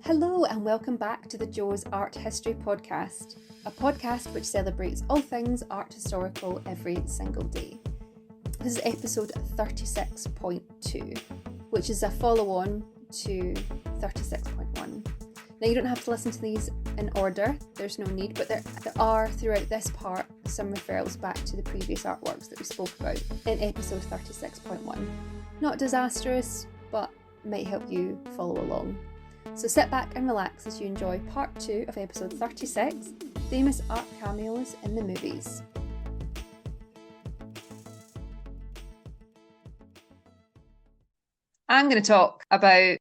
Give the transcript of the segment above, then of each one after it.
Hello and welcome back to the Jo's Art History Podcast, a podcast which celebrates all things art historical every single day. This is episode 36.2, which is a follow-on to 36.1. Now you don't have to listen to these in order, there's no need, but there are throughout this part some referrals back to the previous artworks that we spoke about in episode 36.1. Not disastrous, but might help you follow along. So sit back and relax as you enjoy part 2 of episode 36, Famous Art Cameos in the Movies. I'm going to talk about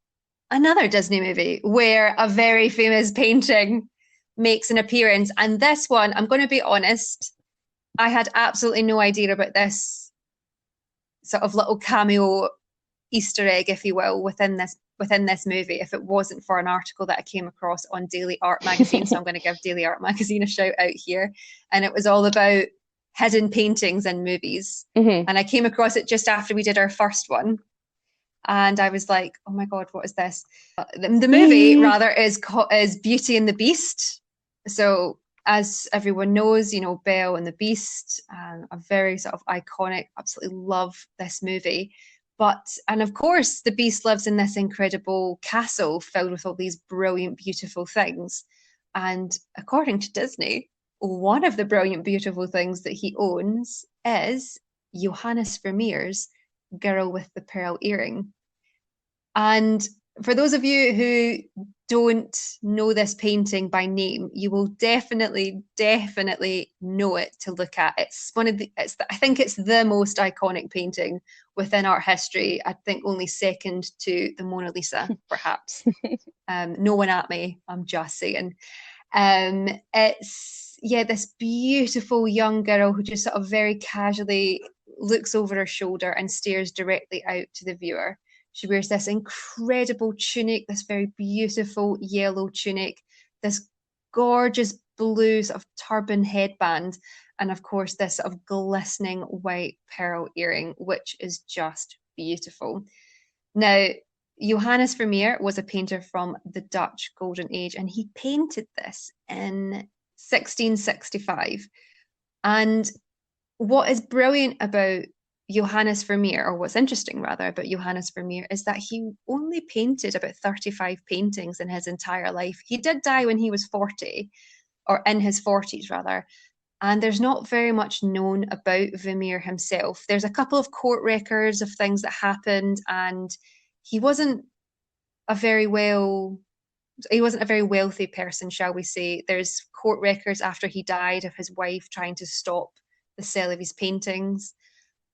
another Disney movie where a very famous painting makes an appearance. And this one, I'm going to be honest, I had absolutely no idea about this sort of little cameo Easter egg, if you will, within this movie if it wasn't for an article that I came across on Daily Art Magazine. So I'm going to give Daily Art Magazine a shout out here. And it was all about hidden paintings in movies. Mm-hmm. And I came across it just after we did our first one. And I was like, oh my God, what is this? The movie, rather, is Beauty and the Beast. So as everyone knows, you know, Belle and the Beast, a very sort of iconic, absolutely love this movie. And of course, the Beast lives in this incredible castle filled with all these brilliant, beautiful things. And according to Disney, one of the brilliant, beautiful things that he owns is Johannes Vermeer's Girl with the Pearl Earring. And for those of you who don't know this painting by name, you will definitely know it to look at. I think it's the most iconic painting within art history. I think only second to the Mona Lisa, perhaps. No one at me, I'm just saying. It's this beautiful young girl who just sort of very casually looks over her shoulder and stares directly out to the viewer. She wears this incredible tunic, this very beautiful yellow tunic, this gorgeous blue sort of turban headband, and of course this sort of glistening white pearl earring, which is just beautiful. Now, Johannes Vermeer was a painter from the Dutch Golden Age, and he painted this in 1665. And what is brilliant about Johannes Vermeer, or what's interesting rather about Johannes Vermeer, is that he only painted about 35 paintings in his entire life. He did die when he was 40, or in his 40s rather, and there's not very much known about Vermeer himself. There's a couple of court records of things that happened, and he wasn't a very wealthy person, shall we say. There's court records after he died of his wife trying to stop the sale of his paintings.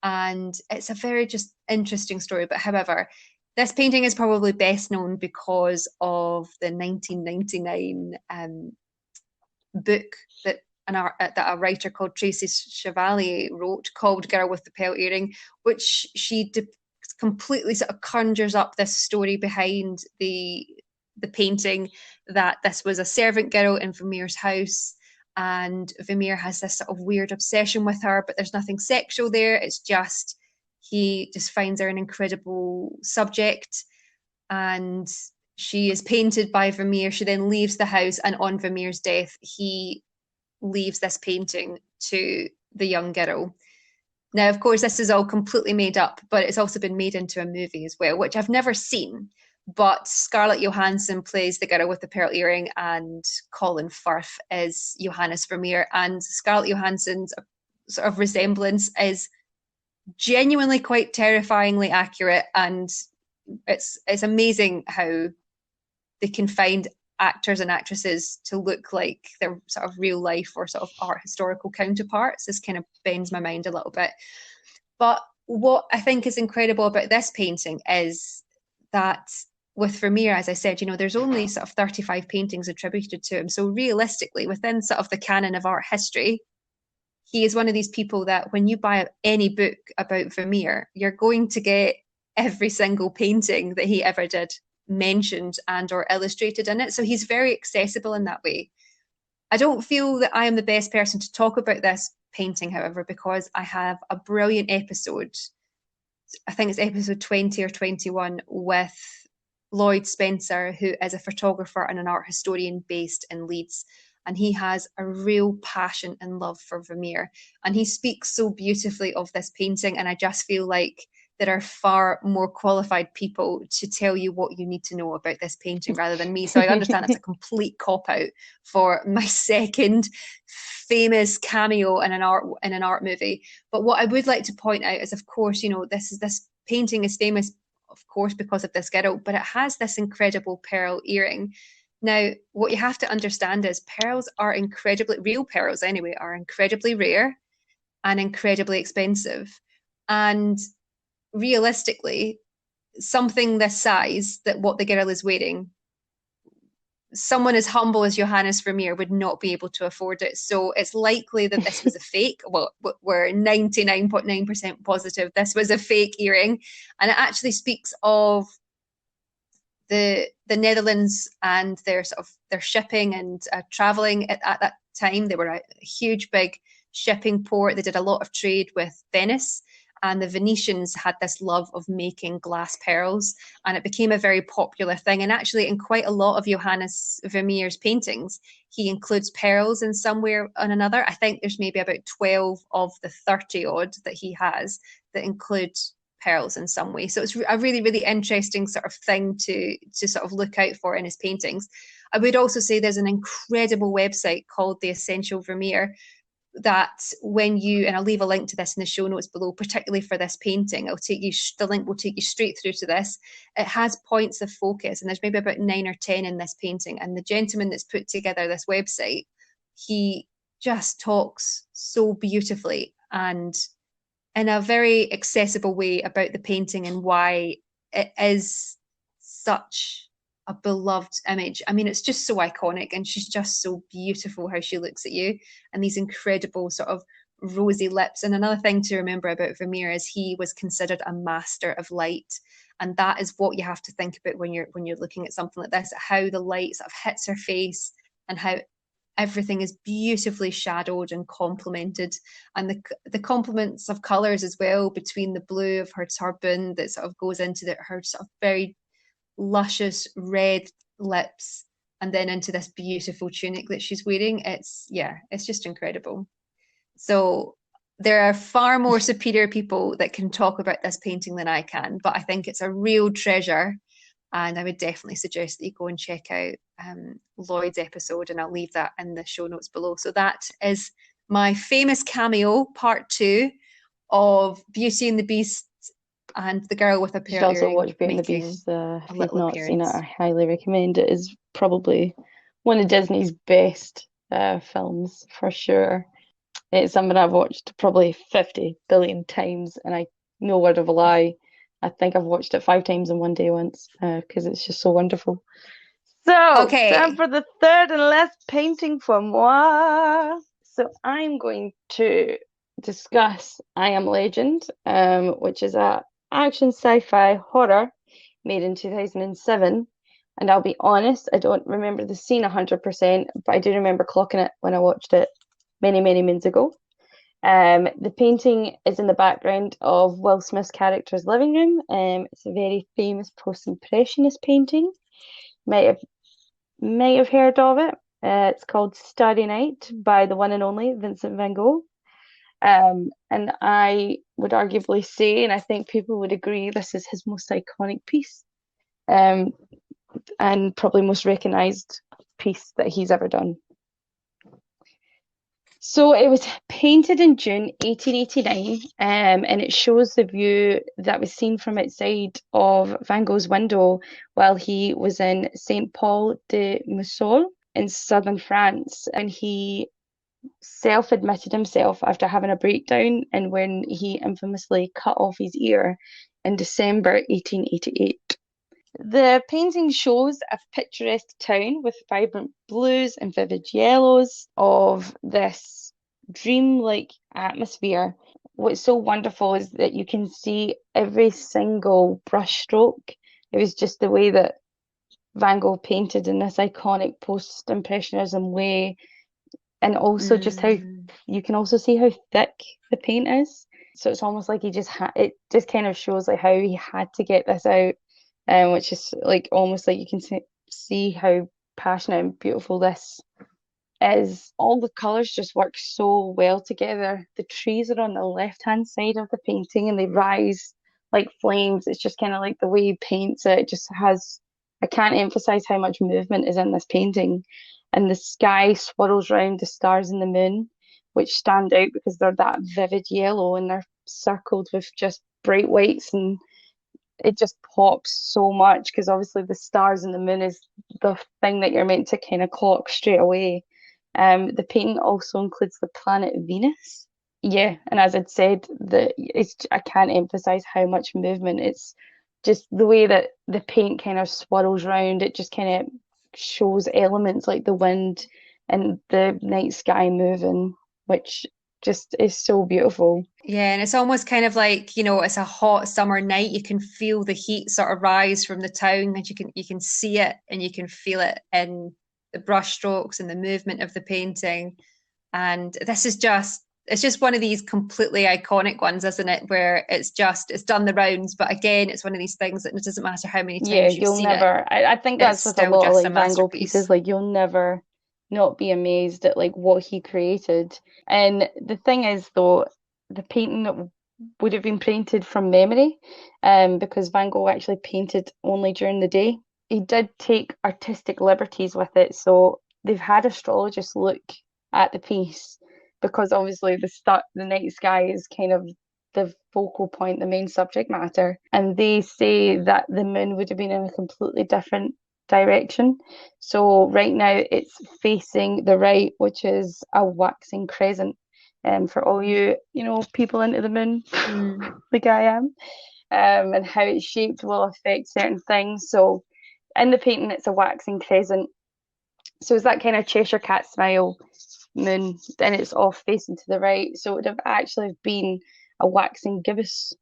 And it's a very just interesting story. But however, this painting is probably best known because of the 1999 book that a writer called Tracy Chevalier wrote called Girl with the Pearl Earring, which she completely sort of conjures up this story behind the painting, that this was a servant girl in Vermeer's house. And Vermeer has this sort of weird obsession with her, but there's nothing sexual there. It's just, he just finds her an incredible subject. And she is painted by Vermeer. She then leaves the house, and on Vermeer's death, he leaves this painting to the young girl. Now, of course, this is all completely made up, but it's also been made into a movie as well, which I've never seen. But Scarlett Johansson plays the girl with the pearl earring, and Colin Firth is Johannes Vermeer. And Scarlett Johansson's sort of resemblance is genuinely quite terrifyingly accurate. And it's amazing how they can find actors and actresses to look like their sort of real life or sort of art historical counterparts. This kind of bends my mind a little bit. But what I think is incredible about this painting is that with Vermeer, as I said, you know, there's only sort of 35 paintings attributed to him. So realistically, within sort of the canon of art history, he is one of these people that when you buy any book about Vermeer, you're going to get every single painting that he ever did mentioned and or illustrated in it. So he's very accessible in that way. I don't feel that I am the best person to talk about this painting, however, because I have a brilliant episode. I think it's episode 20 or 21 with Lloyd Spencer, who is a photographer and an art historian based in Leeds. And he has a real passion and love for Vermeer. And he speaks so beautifully of this painting. And I just feel like there are far more qualified people to tell you what you need to know about this painting rather than me. So I understand it's a complete cop out for my second famous cameo in an art movie. But what I would like to point out is, of course, this painting is famous, of course, because of this girl, but it has this incredible pearl earring. Now, what you have to understand is pearls are real pearls anyway, are incredibly rare and incredibly expensive. And realistically, something this size, that what the girl is wearing, someone as humble as Johannes Vermeer would not be able to afford it. So it's likely that this was a fake. Well, we're 99.9% positive this was a fake earring. And it actually speaks of the Netherlands and their shipping and traveling at that time. They were a huge, big shipping port. They did a lot of trade with Venice. And the Venetians had this love of making glass pearls, and it became a very popular thing. And actually, in quite a lot of Johannes Vermeer's paintings, he includes pearls in some way or another. I think there's maybe about 12 of the 30 odd that he has that include pearls in some way. So it's a really, really interesting sort of thing to sort of look out for in his paintings. I would also say there's an incredible website called The Essential Vermeer, that and I'll leave a link to this in the show notes below, particularly for this painting. The link will take you straight through to this. It has points of focus, and there's maybe about 9 or 10 in this painting. And the gentleman that's put together this website, he just talks so beautifully and in a very accessible way about the painting and why it is such a beloved image. I mean, it's just so iconic, and she's just so beautiful how she looks at you, and these incredible sort of rosy lips. And another thing to remember about Vermeer is he was considered a master of light, and that is what you have to think about when you're looking at something like this, how the light sort of hits her face and how everything is beautifully shadowed and complemented, and the complements of colors as well, between the blue of her turban that sort of goes into her sort of very luscious red lips, and then into this beautiful tunic that she's wearing. It's just incredible. So there are far more superior people that can talk about this painting than I can, but I think it's a real treasure, and I would definitely suggest that you go and check out Lloyd's episode, and I'll leave that in the show notes below. So that is my famous cameo, part 2 of Beauty and the Beast and the girl with a You should pearl also earring watch Beauty and the making Beast. If a you've little not seen it, appearance. I highly recommend it. It's probably one of Disney's best films for sure. It's something I've watched probably 50 billion times, and no word of a lie, I think I've watched it 5 times in one day once because it's just so wonderful. So, time Okay. for the third and last painting for moi. So, I'm going to discuss I Am Legend, which is a action sci-fi horror made in 2007. And I'll be honest, I don't remember the scene 100%, but I do remember clocking it when I watched it many, many moons ago. The painting is in the background of Will Smith's character's living room. It's a very famous post-impressionist painting. Might have heard of it. It's called Starry Night by the one and only Vincent van Gogh. And I would arguably say, and I think people would agree, this is his most iconic piece, and probably most recognized piece that he's ever done. So it was painted in June 1889, and it shows the view that was seen from outside of Van Gogh's window while he was in Saint Paul de Musol in southern France. And he self-admitted himself after having a breakdown and when he infamously cut off his ear in December 1888. The painting shows a picturesque town with vibrant blues and vivid yellows of this dreamlike atmosphere. What's so wonderful is that you can see every single brushstroke. It was just the way that Van Gogh painted in this iconic post-impressionism way, and also just how you can also see how thick the paint is. So it's almost like he just it just kind of shows like how he had to get this out which is like almost like you can see how passionate and beautiful this is. All the colours just work so well together. The trees are on the left-hand side of the painting and they rise like flames. It's just kind of like the way he paints it. It just has, I can't emphasize how much movement is in this painting. And the sky swirls around the stars and the moon, which stand out because they're that vivid yellow and they're circled with just bright whites, and it just pops so much because obviously the stars and the moon is the thing that you're meant to kind of clock straight away. The painting also includes the planet Venus. Yeah, and as I'd said, I can't emphasize how much movement. It's just the way that the paint kind of swirls around. It just kind of shows elements like the wind and the night sky moving, which just is so beautiful. Yeah, and it's almost kind of like, it's a hot summer night. You can feel the heat sort of rise from the town, and you can see it and you can feel it in the brush strokes and the movement of the painting. And this is just it's just one of these completely iconic ones, isn't it? Where it's done the rounds, but again, it's one of these things that it doesn't matter how many Yeah, times you've you'll seen it, never. I think it's that's with a still lot of just a like Van Gogh pieces. masterpiece. Like you'll never not be amazed at like what he created. And the thing is, though, the painting that would have been painted from memory, because Van Gogh actually painted only during the day. He did take artistic liberties with it, so they've had astrologists look at the piece because obviously the night sky is kind of the focal point, the main subject matter. And they say that the moon would have been in a completely different direction. So right now it's facing the right, which is a waxing crescent. And for all you, people into the moon, Mm. like I am, and how it's shaped will affect certain things. So in the painting, it's a waxing crescent. So it's that kind of Cheshire cat smile moon, and it's off facing to the right. So it would have actually been a waxing gibbous,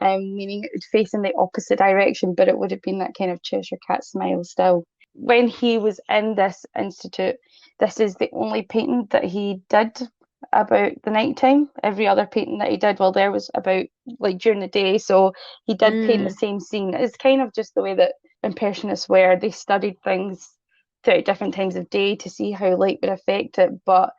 meaning it would face in the opposite direction, but it would have been that kind of Cheshire cat smile still. When he was in this institute, this is the only painting that he did about the nighttime. Every other painting that he did while there was about like during the day. So he did paint the Mm. same scene. It's kind of just the way that Impressionists were. They studied things throughout different times of day to see how light would affect it. But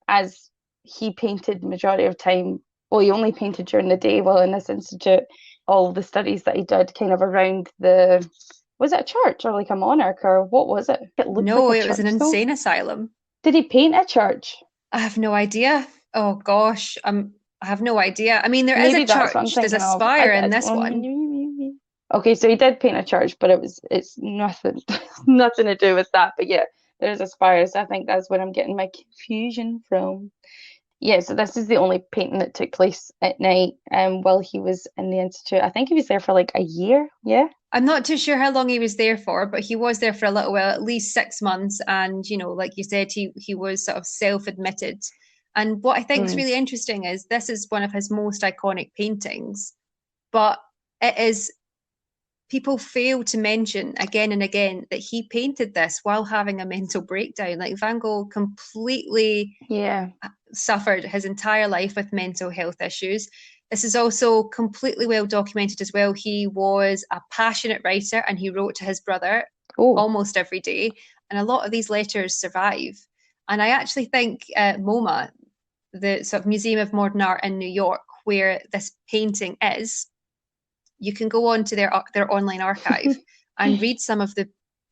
as he painted majority of time, well, he only painted during the day while in this institute. All the studies that he did kind of around was it a church or like a monarch or what was it? It looked like No, a it was an church though. insane asylum. Did he paint a church? I have no idea. Oh gosh, I have no idea. I mean, there is a Maybe that's what I'm church. There's a thinking of. spire in this one. Okay, so he did paint a church, but it's nothing nothing to do with that. But yeah, there's a spire, so I think that's where I'm getting my confusion from. Yeah, so this is the only painting that took place at night while he was in the institute. I think he was there for like a year. Yeah. I'm not too sure how long he was there for, but he was there for a little while, at least 6 months. And, like you said, he was sort of self-admitted. And what I think is Mm. really interesting is this is one of his most iconic paintings, but it is people fail to mention again and again that he painted this while having a mental breakdown. Like Van Gogh completely Yeah. suffered his entire life with mental health issues. This is also completely well documented as well. He was a passionate writer and he wrote to his brother Oh, almost every day. And a lot of these letters survive. And I actually think MoMA, the sort of Museum of Modern Art in New York, where this painting is, you can go on to their online archive and read some of the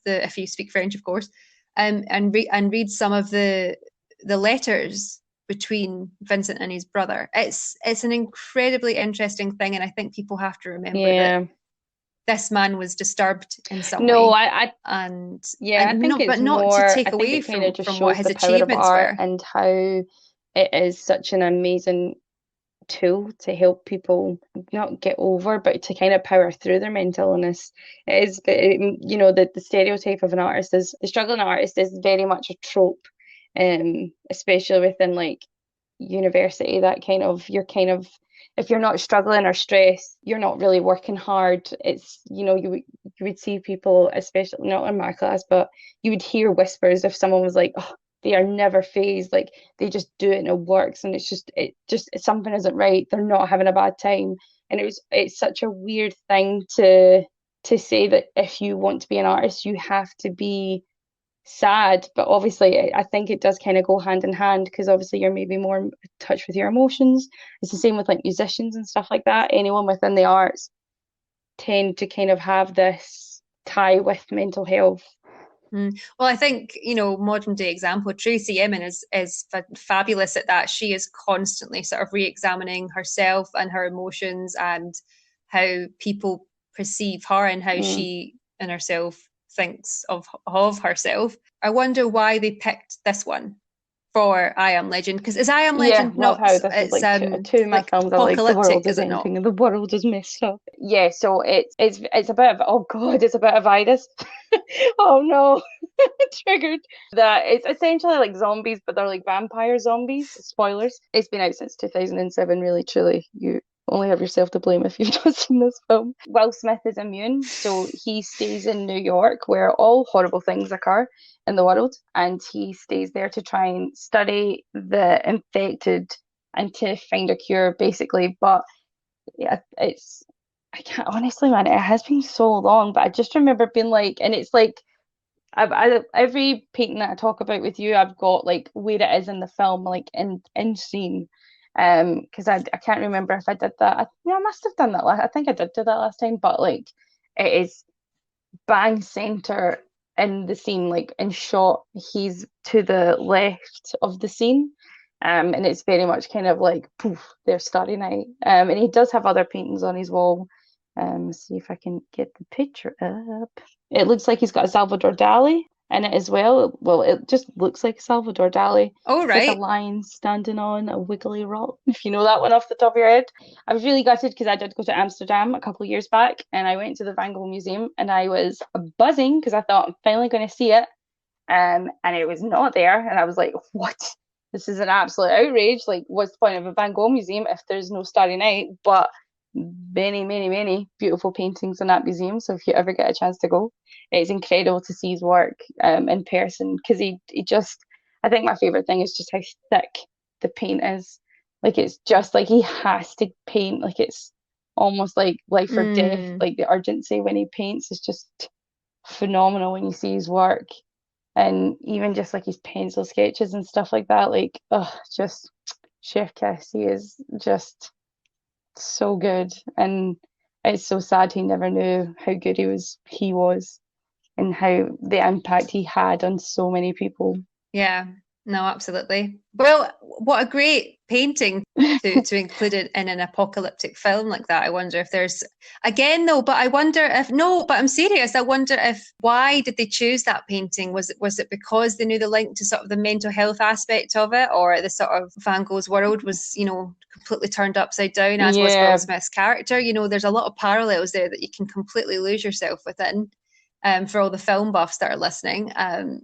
if you speak French, of course, and read some of the letters between Vincent and his brother. It's an incredibly interesting thing, and I think people have to remember that yeah. this man was disturbed in some No, way, I and yeah, I and think not it's but not to more, I take think away it kind of just from what shows his the power of achievements art were. and how it is such an amazing tool to help people not get over, but to kind of power through their mental illness. It is, the stereotype of an artist is the struggling artist is very much a trope, especially within like university. That kind of you're kind of if you're not struggling or stressed, you're not really working hard. It's you would see people, especially not in my class, but you would hear whispers if someone was like, oh, they are never phased, like they just do it and it works, and it just something isn't right. They're not having a bad time, and it's such a weird thing to to say that if you want to be an artist, you have to be sad. But obviously, I think it does kind of go hand in hand because obviously you're maybe more in touch with your emotions. It's the same with like musicians and stuff like that. Anyone within the arts tend to kind of have this tie with mental health. Well, I think, modern day example, Tracy Emin is fabulous at that. She is constantly sort of re-examining herself and her emotions and how people perceive her and how Mm. she and herself thinks of herself. I wonder why they picked this one for I Am Legend, because is I Am Yeah, Legend love not, how this is it's like two of my like films. I like the apocalyptic, world is is it not? ending and the world is messed up. Yeah, so it's a bit of, oh God, it's a bit of virus. Oh no, triggered. That it's essentially like zombies, but they're like vampire zombies. Spoilers. It's been out since 2007. Really, truly, you only have yourself to blame if you've not seen this film. Will Smith is immune, so he stays in New York, where all horrible things occur in the world, and he stays there to try and study the infected and to find a cure, basically. But yeah, I can't honestly, man, it has been so long, but I just remember being like, and it's like every painting that I talk about with you, I've got like where it is in the film, like in scene. Because I can't remember if I did that. I must have done that I think I did do that last time, but like it is bang center in the scene, like in shot. He's to the left of the scene. And it's very much kind of like poof, there's Starry Night. And he does have other paintings on his wall. See if I can get the picture up. It looks like he's got a Salvador Dali in it as well. Well, it just looks like Salvador Dali. Oh, It's like a right. lion standing on a wiggly rock, if you know that one off the top of your head. I was really gutted because I did go to Amsterdam a couple of years back and I went to the Van Gogh Museum and I was buzzing because I thought I'm finally going to see it. And it was not there. And I was like, what? This is an absolute outrage. Like, what's the point of a Van Gogh museum if there's no Starry Night? But many, many, many beautiful paintings in that museum. So if you ever get a chance to go, it's incredible to see his work in person because he just, I think my favorite thing is just how thick the paint is. Like, it's just like he has to paint, like, it's almost like life or death. Mm. Like, the urgency when he paints is just phenomenal when you see his work. And even just like his pencil sketches and stuff like that, like, oh, just chef kiss. He is just so good, and it's so sad he never knew how good he was and how the impact he had on so many people. Yeah, no, absolutely. Well, what a great painting to include it in an apocalyptic film like that. I wonder if there's again though, but I wonder if no, but I'm serious. I wonder if why did they choose that painting? Was it because they knew the link to sort of the mental health aspect of it, or the sort of Van Gogh's world was, completely turned upside down, as was Will Yeah, Smith's character? There's a lot of parallels there that you can completely lose yourself within. For all the film buffs that are listening. And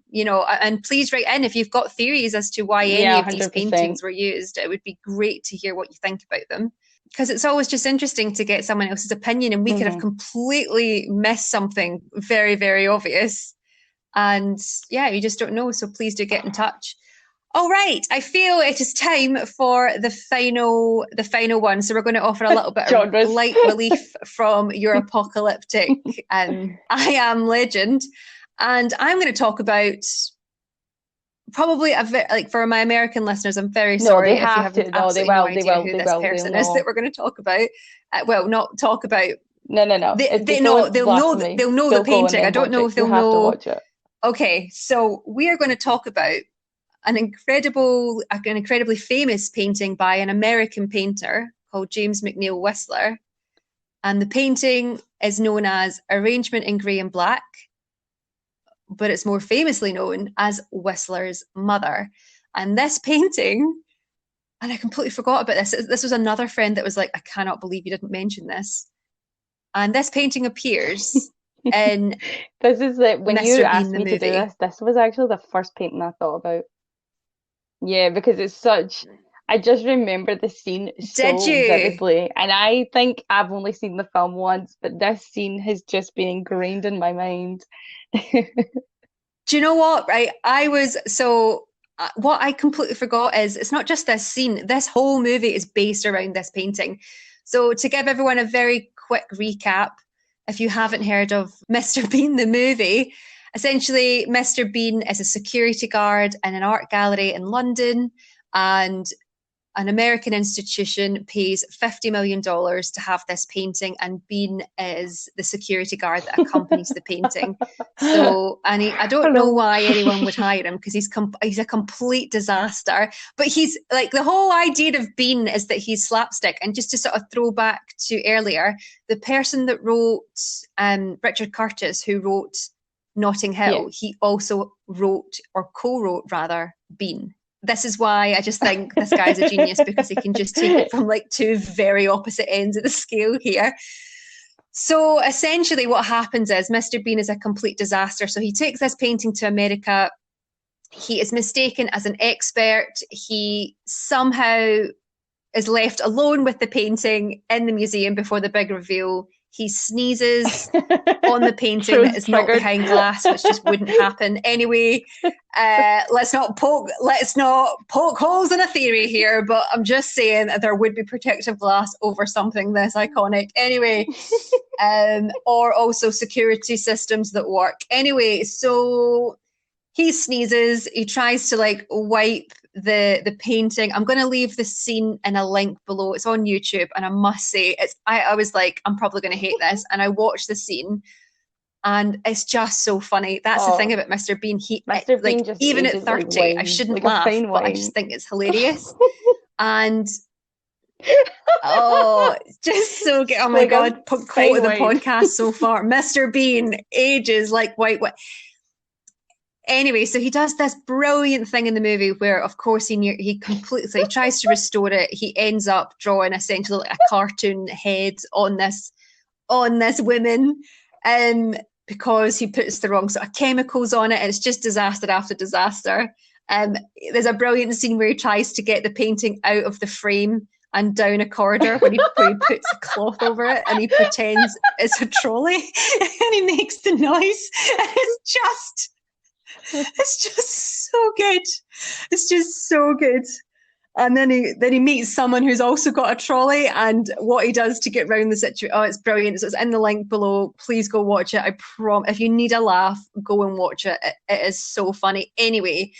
please write in if you've got theories as to why yeah, any of these 100%. paintings were used. It would be great to hear what you think about them. Because it's always just interesting to get someone else's opinion, and we could have Hmm. completely missed something very, very obvious. And yeah, you just don't know. So please do get in touch. All right, I feel it is time for the final one. So we're going to offer a little bit of Genres. light relief from your apocalyptic I Am Legend, and I'm going to talk about probably like for my American listeners. I'm very No, they sorry if you have have to. No, they absolutely no will. They idea will. who They this will. They'll person is that know. we're going to talk about. Well, not talk about. No, no, no. They It's they know because they'll know blasphemy. they'll know the Still go and painting. I then don't watch know it. if You they'll have to know. watch it. Okay, so we are going to talk about an incredibly famous painting by an American painter called James Mcneil Whistler. And the painting is known as Arrangement in Grey and Black, but it's more famously known as Whistler's Mother. And this painting, and I completely forgot about this. This was another friend that was like, I cannot believe you didn't mention this. And this painting appears in This is it. When you Mr. Bean asked the me to do movie. this was actually the first painting I thought about. Yeah, because it's such, I just remember the scene Did so you? vividly. And I think I've only seen the film once, but this scene has just been ingrained in my mind. Do you know what? Right. What I completely forgot is it's not just this scene. This whole movie is based around this painting. So to give everyone a very quick recap, if you haven't heard of Mr. Bean, the movie, essentially Mr. Bean is a security guard in an art gallery in London, and an American institution pays $50 million to have this painting, and Bean is the security guard that accompanies the painting. So, and I don't know why anyone would hire him, because he's a complete disaster. But he's like, the whole idea of Bean is that he's slapstick. And just to sort of throw back to earlier, the person that wrote Richard Curtis, who wrote Notting Hill, he also wrote, or co-wrote rather, Bean. This is why I just think this guy's a genius, because he can just take it from like two very opposite ends of the scale here. So essentially what happens is Mr. Bean is a complete disaster. So he takes this painting to America. He is mistaken as an expert. He somehow is left alone with the painting in the museum before the big reveal. He sneezes on the painting that is not behind glass, which just wouldn't happen anyway. Let's not poke holes in a theory here, but I'm just saying that there would be protective glass over something this iconic anyway. Or also security systems that work. Anyway, so he sneezes. He tries to like wipe the painting. I'm going to leave the scene in a link below. It's on YouTube, and I must say, I was like, I'm probably going to hate this, and I watched the scene, and it's just so funny. That's the thing about Mr. Bean. Mr. Bean, like, even at 30, like I shouldn't laugh, but I just think it's hilarious. And just so good. Oh my God, quote of the podcast so far. Mr. Bean ages like white. Anyway, so he does this brilliant thing in the movie where, of course, he tries to restore it. He ends up drawing essentially like a cartoon head on this woman, because he puts the wrong sort of chemicals on it, and it's just disaster after disaster. There's a brilliant scene where he tries to get the painting out of the frame and down a corridor when he puts a cloth over it, and he pretends it's a trolley, and he makes the noise, and it's just so good. It's just so good. And then he meets someone who's also got a trolley, and what he does to get around the situation. Oh, it's brilliant. So it's in the link below. Please go watch it. I promise. If you need a laugh, go and watch it. It is so funny. Anyway,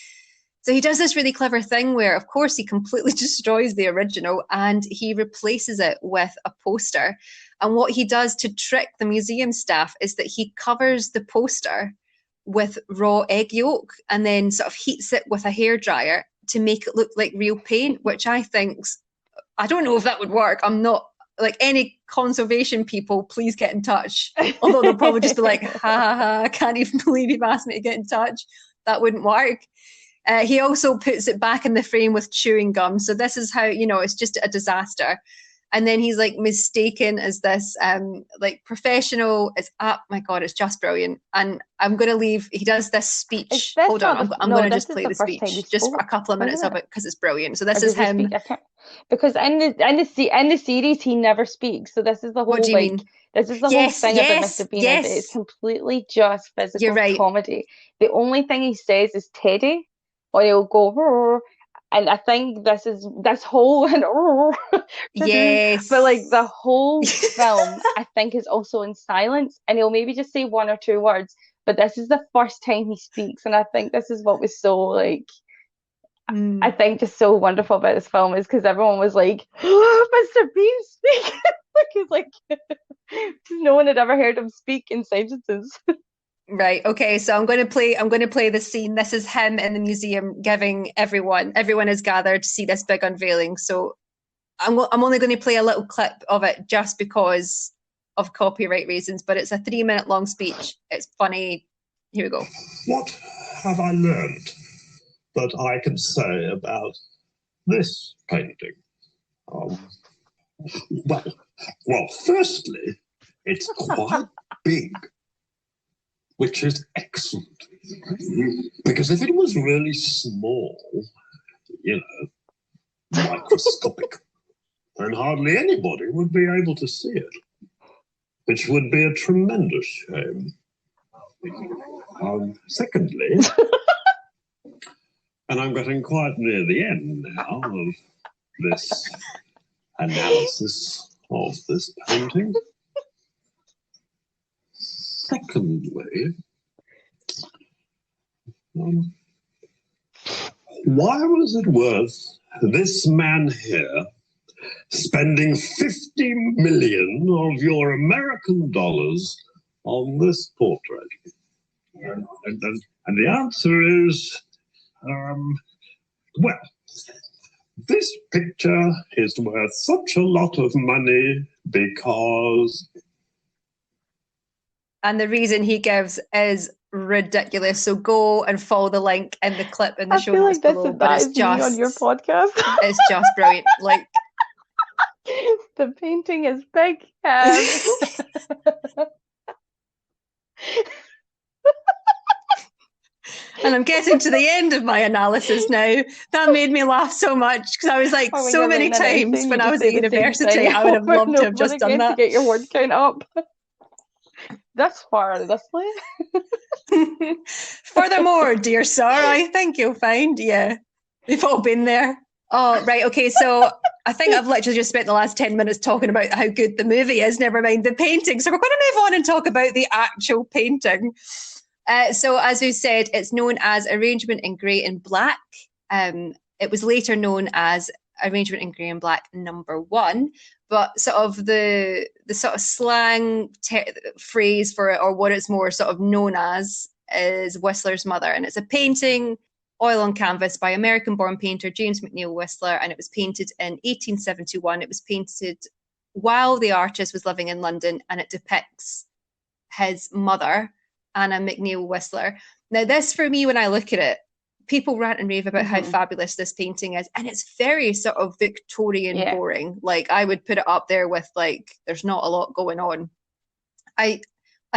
so he does this really clever thing where, of course, he completely destroys the original and he replaces it with a poster. And what he does to trick the museum staff is that he covers the poster with raw egg yolk and then sort of heats it with a hairdryer to make it look like real paint, which I don't know if that would work. I'm not, like, any conservation people, please get in touch. Although they'll probably just be like, ha ha ha, I can't even believe you've asked me to get in touch. That wouldn't work. He also puts it back in the frame with chewing gum. So this is how, it's just a disaster. And then he's like mistaken as this like professional. My God, it's just brilliant. And I'm going to leave. He does this speech. Hold on, I'm going to just play the speech just for a couple of minutes of it because it's brilliant. So this is him. Because in the series he never speaks. So this is the whole. What do you mean? This is the whole thing about Mr. Bean. It's completely just physical comedy. The only thing he says is Teddy, or he'll go. Rrr. And I think this whole but like the whole film I think is also in silence, and he'll maybe just say one or two words, but this is the first time he speaks, and I think this is what was so like I think just so wonderful about this film is because everyone was like, oh, Mr. Bean speaking like no one had ever heard him speak in sentences. Right. Okay. So I'm going to play the scene. This is him in the museum giving everyone is gathered to see this big unveiling. So I'm only going to play a little clip of it just because of copyright reasons, but it's a 3-minute long speech. It's funny. Here we go. What have I learned that I can say about this painting? Well, firstly, it's quite big, which is excellent, because if it was really small, microscopic, then hardly anybody would be able to see it, which would be a tremendous shame. Secondly, and I'm getting quite near the end now of this analysis of this painting, secondly, why was it worth this man here spending 50 million of your American dollars on this portrait? And the answer is, well, this picture is worth such a lot of money because... And the reason he gives is ridiculous. So go and follow the link in the clip in the show notes below. But it's just on your podcast. It's just brilliant. Like the painting is big. And I'm getting to the end of my analysis now. That made me laugh so much because I was like, so many times when I was at university, I would have loved to have just done that. To get your word count up. That's far, Leslie. Furthermore, dear sir, I think you'll find, yeah, we've all been there. Oh, right, okay, so I think I've literally just spent the last 10 minutes talking about how good the movie is, never mind the painting. So we're going to move on and talk about the actual painting. So as we said, it's known as Arrangement in Grey and Black. It was later known as Arrangement in Grey and Black #1, but sort of the sort of slang phrase for it, or what it's more sort of known as, is Whistler's Mother. And it's a painting, oil on canvas, by American-born painter James Mcneil Whistler, and it was painted in 1871. It was painted while the artist was living in London, and it depicts his mother, Anna Mcneil Whistler. Now this, for me, when I look at it, people rant and rave about how fabulous this painting is, and it's very sort of Victorian boring. Like, I would put it up there with, like, there's not a lot going on. I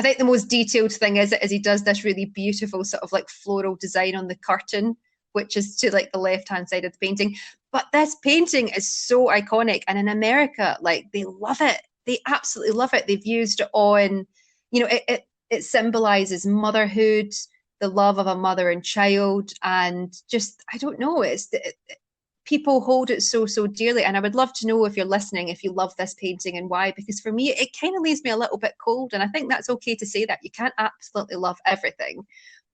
think the most detailed thing is he does this really beautiful sort of like floral design on the curtain, which is to like the left-hand side of the painting. But this painting is so iconic, and in America, like, they love it. They absolutely love it. They've used it on, you know, it symbolizes motherhood, the love of a mother and child, and just, I don't know, people hold it so dearly. And I would love to know, if you're listening, if you love this painting and why, because for me, it kind of leaves me a little bit cold. And I think that's okay to say that. You can't absolutely love everything,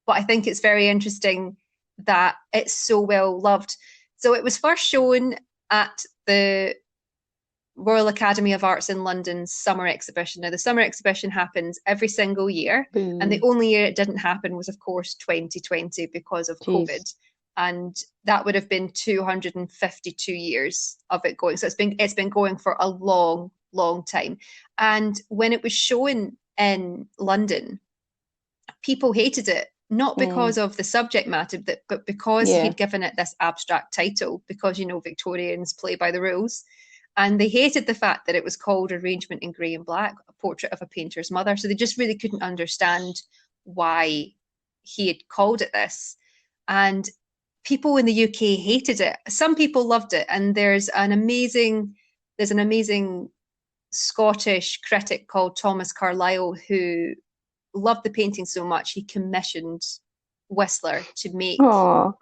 but I think it's very interesting that it's so well loved. So it was first shown at the Royal Academy of Arts in London's summer exhibition. Now, the summer exhibition happens every single year, and the only year it didn't happen was, of course, 2020 because of COVID. And that would have been 252 years of it going. So it's been going for a long time. And when it was shown in London, people hated it, not because of the subject matter, but because he'd given it this abstract title, because, you know, Victorians play by the rules. And they hated the fact that it was called Arrangement in Grey and Black, a portrait of a painter's mother. So they just really couldn't understand why he had called it this. And people in the UK hated it. Some people loved it. And there's an amazing Scottish critic called Thomas Carlyle who loved the painting so much, he commissioned Whistler to make a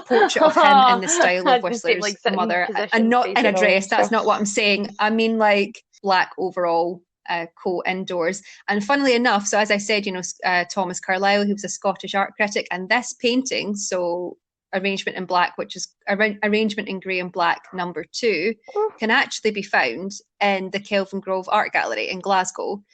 portrait of him in the style of Whistler's mother, and not in a dress. That's not what I'm saying. I mean, like, black overall coat indoors. And funnily enough, so as I said, you know, Thomas Carlyle, he was a Scottish art critic, and this painting, so Arrangement in Black, which is Arrangement in Grey and Black #2, can actually be found in the Kelvin Grove Art Gallery in Glasgow.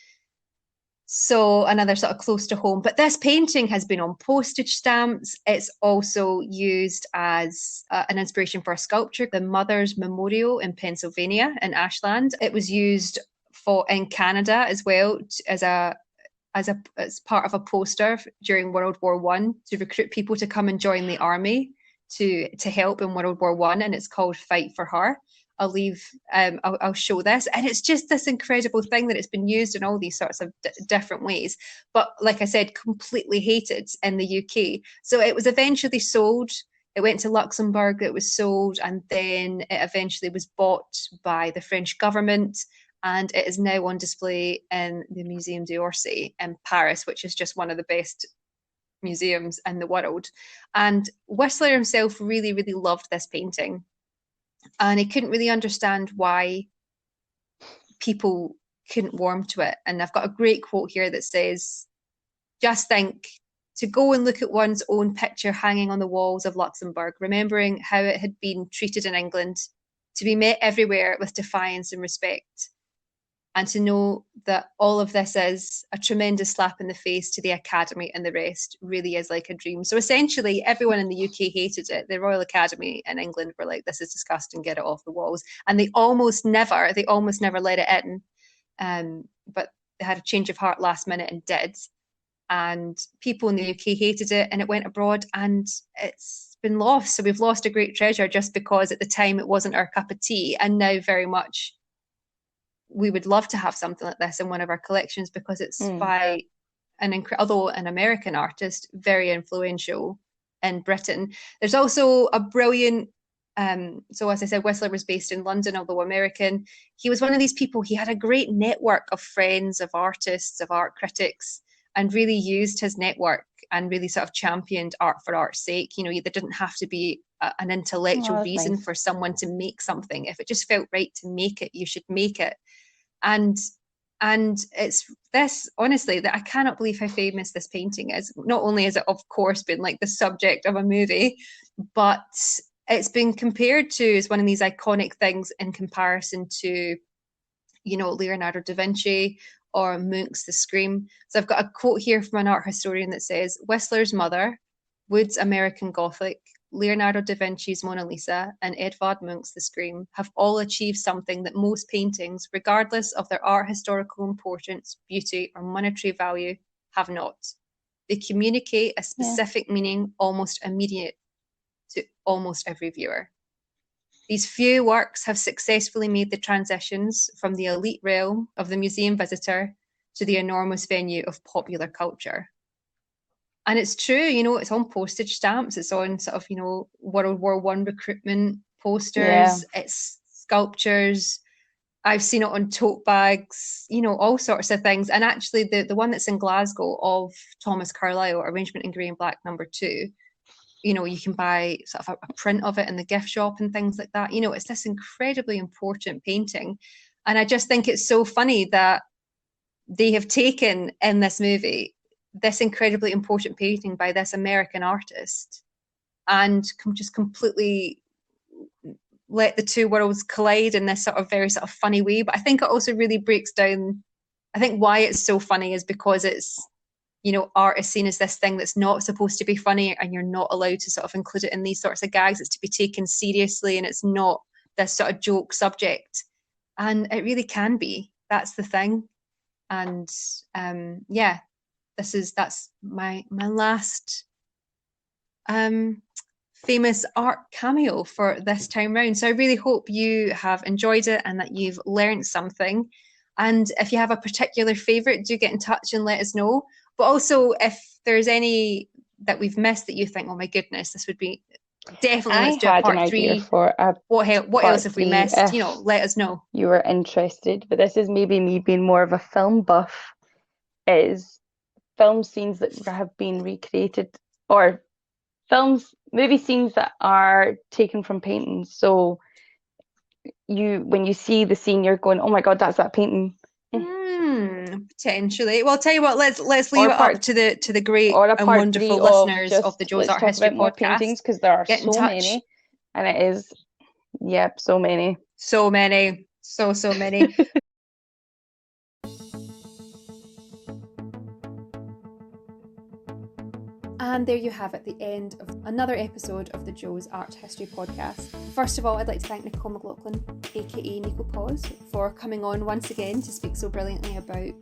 So another sort of close to home. But this painting has been on postage stamps. It's also used as an inspiration for a sculpture, the Mother's Memorial in Pennsylvania, in Ashland. It was used in Canada as well as part of a poster during World War I to recruit people to come and join the army to help in World War I, and it's called Fight for Her. I'll show this, and it's just this incredible thing that it's been used in all these sorts of different ways, but like I said, completely hated in the UK. So it was eventually sold. It went to Luxembourg, it was sold, and then it eventually was bought by the French government, and it is now on display in the Muséum d'Orsay in Paris, which is just one of the best museums in the world. And Whistler himself really loved this painting. And he couldn't really understand why people couldn't warm to it. And I've got a great quote here that says, "Just think, to go and look at one's own picture hanging on the walls of Luxembourg, remembering how it had been treated in England, to be met everywhere with defiance and respect, and to know that all of this is a tremendous slap in the face to the Academy and the rest really is like a dream." So essentially, everyone in the UK hated it. The Royal Academy in England were like, "This is disgusting, get it off the walls." And they almost never let it in. But they had a change of heart last minute and did. And people in the UK hated it, and it went abroad, and it's been lost. So we've lost a great treasure just because at the time it wasn't our cup of tea, and now very much we would love to have something like this in one of our collections because it's by although an American artist, very influential in Britain. There's also a brilliant, so as I said, Whistler was based in London, although American. He was one of these people, he had a great network of friends, of artists, of art critics, and really used his network and really sort of championed art for art's sake. You know, there didn't have to be an intellectual reason for someone to make something. If it just felt right to make it, you should make it. And it's this, honestly, that I cannot believe how famous this painting is. Not only has it, of course, been like the subject of a movie, but it's been compared to as one of these iconic things in comparison to, you know, Leonardo da Vinci or Munch's The Scream. So I've got a quote here from an art historian that says, "Whistler's Mother, Wood's American Gothic, Leonardo da Vinci's Mona Lisa, and Edvard Munch's The Scream have all achieved something that most paintings, regardless of their art historical importance, beauty, or monetary value, have not. They communicate a specific meaning almost immediate to almost every viewer. These few works have successfully made the transitions from the elite realm of the museum visitor to the enormous venue of popular culture." And it's true, you know, it's on postage stamps, it's on sort of, you know, World War I recruitment posters, it's sculptures. I've seen it on tote bags, you know, all sorts of things. And actually the one that's in Glasgow of Thomas Carlyle, Arrangement in Grey and Black #2, you know, you can buy sort of a print of it in the gift shop and things like that. You know, it's this incredibly important painting. And I just think it's so funny that they have taken in this movie this incredibly important painting by this American artist and just completely let the two worlds collide in this sort of very sort of funny way. But I think it also really breaks down, I think why it's so funny is because it's, you know, art is seen as this thing that's not supposed to be funny, and you're not allowed to sort of include it in these sorts of gags. It's to be taken seriously, and it's not this sort of joke subject. And it really can be. That's the thing. And yeah, that's my last famous art cameo for this time round. So I really hope you have enjoyed it and that you've learned something. And if you have a particular favourite, do get in touch and let us know. But also, if there's any that we've missed that you think, oh my goodness, this would be definitely, let's do a part 3. What else have we missed? You know, let us know. You were interested, but this is maybe me being more of a film buff, is film scenes that have been recreated, or movie scenes that are taken from paintings. So when you see the scene, you're going, oh my god, that's that painting. Potentially. Well, I'll tell you what, let's leave it up to the great and wonderful listeners of the Jo's Art History podcast. Paintings, because there are so many, and it is, so many. So many. So many. And there you have it, the end of another episode of the Jo's Art History podcast. First of all, I'd like to thank Nico McLaughlin, aka Nico Paws, for coming on once again to speak so brilliantly about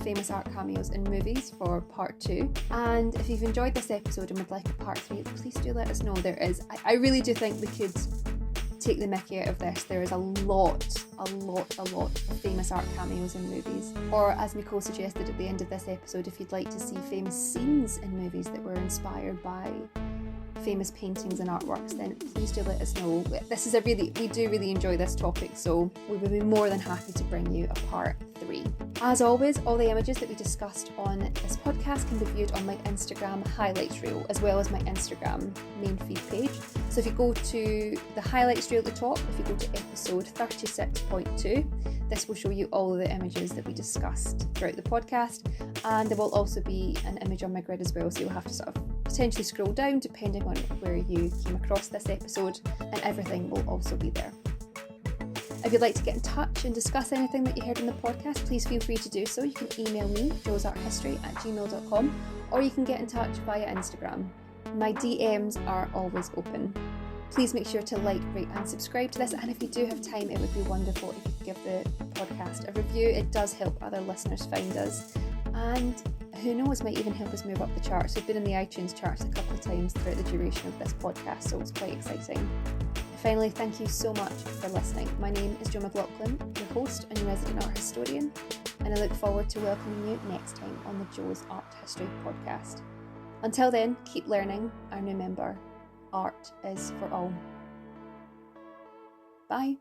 famous art cameos in movies for part 2. And if you've enjoyed this episode and would like a part 3, please do let us know. I really do think we could take the mickey out of this. There is a lot of famous art cameos in movies. Or as Nicole suggested at the end of this episode, if you'd like to see famous scenes in movies that were inspired by famous paintings and artworks, then please do let us know. We do really enjoy this topic, so we would be more than happy to bring you a part 3. As always, all the images that we discussed on this podcast can be viewed on my Instagram highlights reel, as well as my Instagram main feed page. So if you go to the highlights reel at the top, if you go to episode 36.2, This will show you all of the images that we discussed throughout the podcast, and there will also be an image on my grid as well, so you'll have to sort of potentially scroll down depending on where you came across this episode, and everything will also be there. If you'd like to get in touch and discuss anything that you heard in the podcast, please feel free to do so. You can email me, joesarthistory@gmail.com, or you can get in touch via Instagram. My DMs are always open. Please make sure to like, rate and subscribe to this, and if you do have time, it would be wonderful if you could give the podcast a review. It does help other listeners find us, and who knows, might even help us move up the charts. We've been in the iTunes charts a couple of times throughout the duration of this podcast, so it's quite exciting. Finally, thank you so much for listening. My name is Jo McLaughlin, your host and resident art historian, and I look forward to welcoming you next time on the Jo's Art History podcast. Until then, keep learning, and remember, art is for all. Bye.